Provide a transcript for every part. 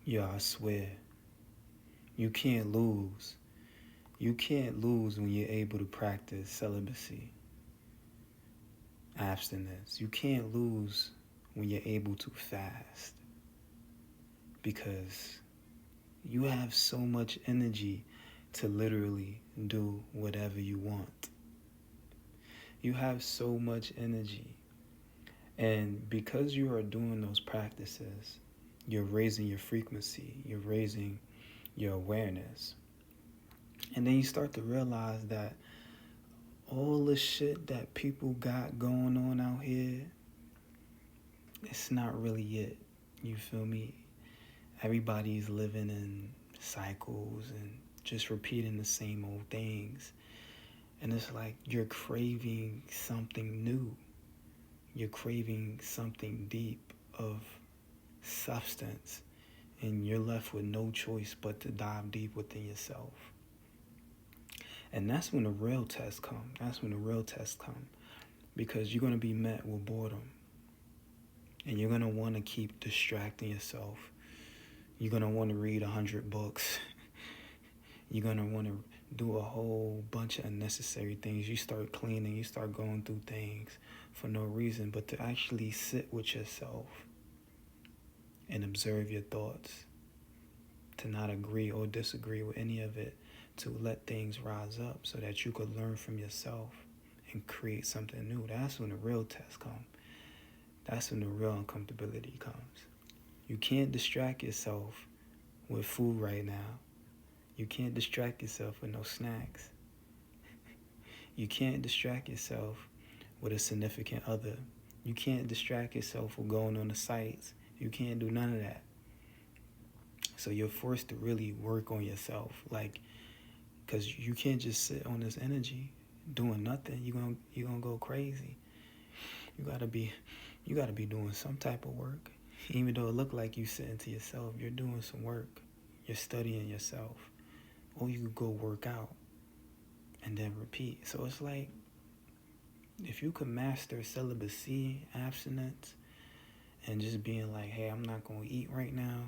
Yo, I swear, you can't lose. You can't lose when you're able to practice celibacy, abstinence. You can't lose when you're able to fast because you have so much energy to literally do whatever you want. You have so much energy. And because you are doing those practices, you're raising your frequency, you're raising your awareness. And then you start to realize that all the shit that people got going on out here, it's not really it. You feel me? Everybody's living in cycles and just repeating the same old things. And it's like you're craving something new. You're craving something deep of substance. And you're left with no choice but to dive deep within yourself. And that's when the real test come. That's when the real test come. Because you're going to be met with boredom. And you're going to want to keep distracting yourself. You're going to want to read 100 books. You're going to want to do a whole bunch of unnecessary things. You start cleaning. You start going through things for no reason. But to actually sit with yourself and observe your thoughts. To not agree or disagree with any of it. To let things rise up so that you could learn from yourself and create something new. That's when the real test comes. That's when the real uncomfortability comes. You can't distract yourself with food right now. You can't distract yourself with no snacks. You can't distract yourself with a significant other. You can't distract yourself with going on the sites. You can't do none of that. So you're forced to really work on yourself. Because you can't just sit on this energy doing nothing. You're gonna go crazy. You gotta be doing some type of work. Even though it look like you sitting to yourself, you're doing some work. You're studying yourself. Or you could go work out and then repeat. So it's like, if you could master celibacy, abstinence, and just being like, hey, I'm not going to eat right now.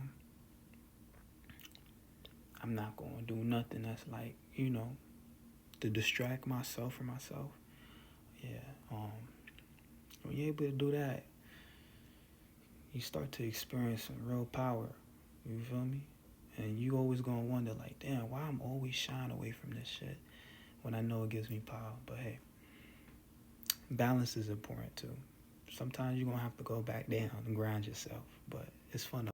I'm not going to do nothing that's like, to distract myself from myself. Yeah. When you're able to do that, you start to experience some real power. You feel me? And you always gonna wonder, like, damn, why I'm always shying away from this shit when I know it gives me power. But hey, balance is important too. Sometimes you're gonna have to go back down and grind yourself, but it's fun.